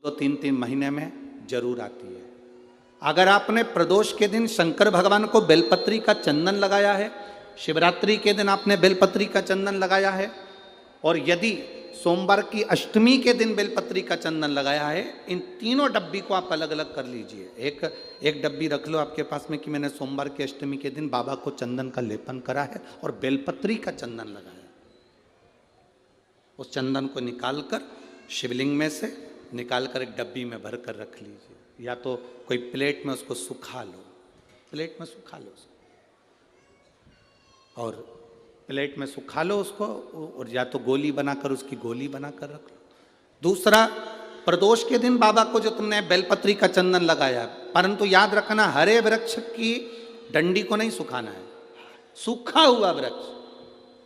2-3 महीने में जरूर आती है। अगर आपने प्रदोष के दिन शंकर भगवान को बेलपत्री का चंदन लगाया है, शिवरात्रि के दिन आपने बेलपत्री का चंदन लगाया है, और यदि सोमवार की अष्टमी के दिन बेलपत्री का चंदन लगाया है, इन तीनों डब्बी को आप अलग अलग कर लीजिए। एक डब्बी रख लो आपके पास में कि मैंने सोमवार की अष्टमी के दिन बाबा को चंदन का लेपन करा है और बेलपत्री का चंदन लगाया। उस चंदन को निकालकर शिवलिंग में से निकालकर एक डब्बी में भर कर रख लीजिए, या तो कोई प्लेट में उसको सुखा लो, प्लेट में सुखा लो उसको, और प्लेट में सुखा लो उसको, और या तो गोली बनाकर उसकी गोली बनाकर रख लो। दूसरा, प्रदोष के दिन बाबा को जो तुमने बेलपत्री का चंदन लगाया, परंतु याद रखना हरे वृक्ष की डंडी को नहीं सुखाना है, सूखा हुआ वृक्ष।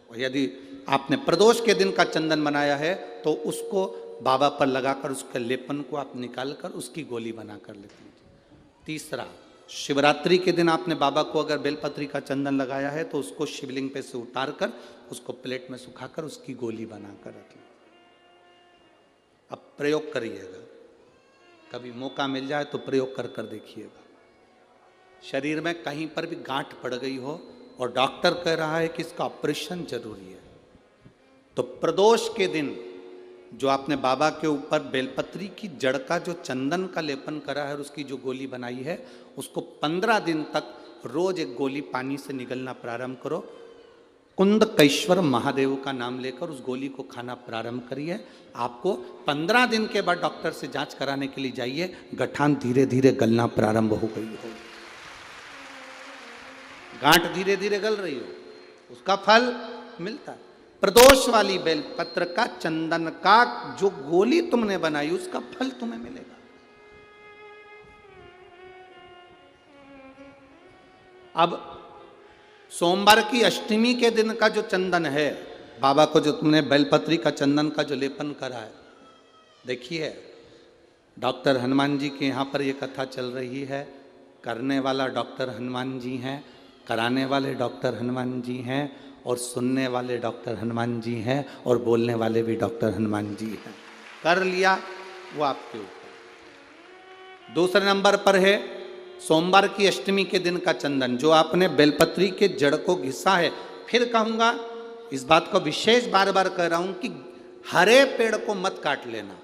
और यदि आपने प्रदोष के दिन का चंदन बनाया है तो उसको बाबा पर लगाकर उसके लेपन को आप निकालकर उसकी गोली बनाकर लेते हैं। तीसरा, शिवरात्रि के दिन आपने बाबा को अगर बेलपत्री का चंदन लगाया है तो उसको शिवलिंग पे से उतार कर उसको प्लेट में सुखाकर उसकी गोली बनाकर रख लो। अब प्रयोग करिएगा, कभी मौका मिल जाए तो प्रयोग कर कर देखिएगा। शरीर में कहीं पर भी गांठ पड़ गई हो और डॉक्टर कह रहा है कि इसका ऑपरेशन जरूरी है, तो प्रदोष के दिन जो आपने बाबा के ऊपर बेलपत्री की जड़ का जो चंदन का लेपन करा है और उसकी जो गोली बनाई है, उसको 15 दिन तक रोज एक गोली पानी से निगलना प्रारंभ करो। कुंदकेश्वर महादेव का नाम लेकर उस गोली को खाना प्रारंभ करिए। आपको 15 दिन के बाद डॉक्टर से जांच कराने के लिए जाइए, गठान धीरे धीरे गलना प्रारंभ हो गई हो, गांठ धीरे धीरे गल रही हो, उसका फल मिलता है। प्रदोष वाली बेलपत्र का चंदन का जो गोली तुमने बनाई उसका फल तुम्हें मिलेगा। अब सोमवार की अष्टमी के दिन का जो चंदन है, बाबा को जो तुमने बेलपत्री का चंदन का जो लेपन करा है, देखिए डॉक्टर हनुमान जी के यहाँ पर ये कथा चल रही है। करने वाला डॉक्टर हनुमान जी हैं, कराने वाले डॉक्टर हनुमान जी हैं, और सुनने वाले डॉक्टर हनुमान जी हैं, और बोलने वाले भी डॉक्टर हनुमान जी हैं। कर लिया वो आपके ऊपर। दूसरे नंबर पर है सोमवार की अष्टमी के दिन का चंदन, जो आपने बेलपत्री के जड़ को घिसा है। फिर कहूँगा, इस बात को विशेष बार बार कह रहा हूँ कि हरे पेड़ को मत काट लेना,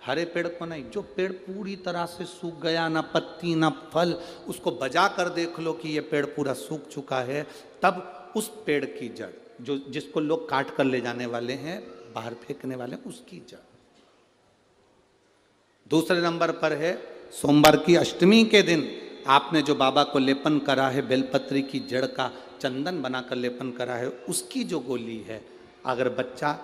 हरे पेड़ को नहीं। जो पेड़ पूरी तरह से सूख गया, ना पत्ती ना फल, उसको बजा कर देख लो कि ये पेड़ पूरा सूख चुका है, तब उस पेड़ की जड़, जो जिसको लोग काट कर ले जाने वाले हैं, बाहर फेंकने वाले, उसकी जड़। दूसरे नंबर पर है सोमवार की अष्टमी के दिन आपने जो बाबा को लेपन करा है, बेलपत्री की जड़ का चंदन बनाकर लेपन करा है, उसकी जो गोली है। अगर बच्चा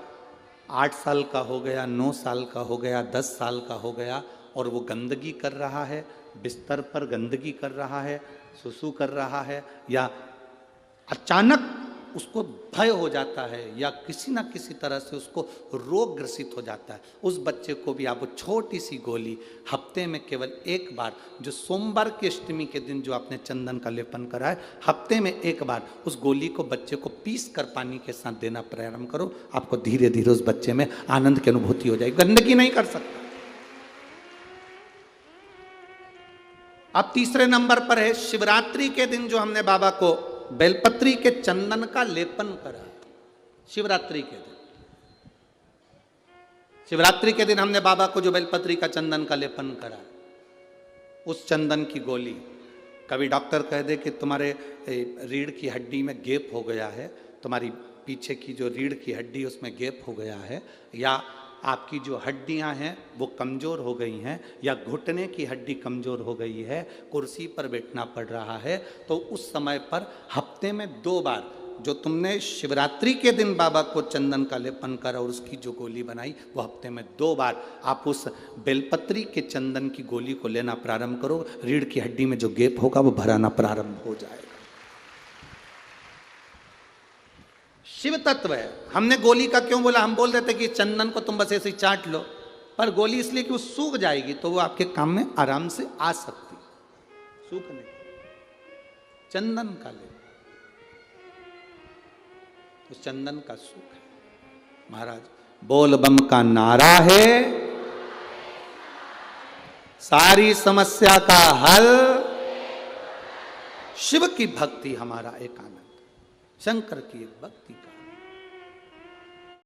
8 साल का हो गया, 9 साल का हो गया, 10 साल का हो गया और वो गंदगी कर रहा है, बिस्तर पर गंदगी कर रहा है, सुसु कर रहा है, या अचानक उसको भय हो जाता है, या किसी ना किसी तरह से उसको रोग ग्रसित हो जाता है, उस बच्चे को भी आप छोटी सी गोली हफ्ते में केवल एक बार, जो सोमवार की अष्टमी के दिन जो आपने चंदन का लेपन करा है, हफ्ते में एक बार उस गोली को बच्चे को पीस कर पानी के साथ देना प्रारंभ करो। आपको धीरे धीरे उस बच्चे में आनंद की अनुभूति हो जाएगी, गंदगी नहीं कर सकता। अब तीसरे नंबर पर है शिवरात्रि के दिन जो हमने बाबा को बेलपत्री के चंदन का लेपन करा। शिवरात्रि के दिन, शिवरात्रि के दिन हमने बाबा को जो बेलपत्री का चंदन का लेपन करा, उस चंदन की गोली, कभी डॉक्टर कह दे कि तुम्हारे रीढ़ की हड्डी में गैप हो गया है, तुम्हारी पीछे की जो रीढ़ की हड्डी उसमें गैप हो गया है, या आपकी जो हड्डियां हैं वो कमज़ोर हो गई हैं, या घुटने की हड्डी कमज़ोर हो गई है, कुर्सी पर बैठना पड़ रहा है, तो उस समय पर हफ्ते में 2 बार जो तुमने शिवरात्रि के दिन बाबा को चंदन का लेपन करा और उसकी जो गोली बनाई, वो हफ्ते में 2 बार आप उस बेलपत्री के चंदन की गोली को लेना प्रारंभ करो। रीढ़ की हड्डी में जो गैप होगा वो भराना प्रारंभ हो जाएगा। शिव तत्व है। हमने गोली का क्यों बोला? हम बोल देते कि चंदन को तुम बस ऐसे ही चाट लो, पर गोली इसलिए कि वो सूख जाएगी, तो वो आपके काम में आराम से आ सकती। सूखने चंदन का ले, उस चंदन का सुख है। महाराज बोल बम का नारा है, सारी समस्या का हल शिव की भक्ति, हमारा एक आनंद, शंकर की एक भक्ति का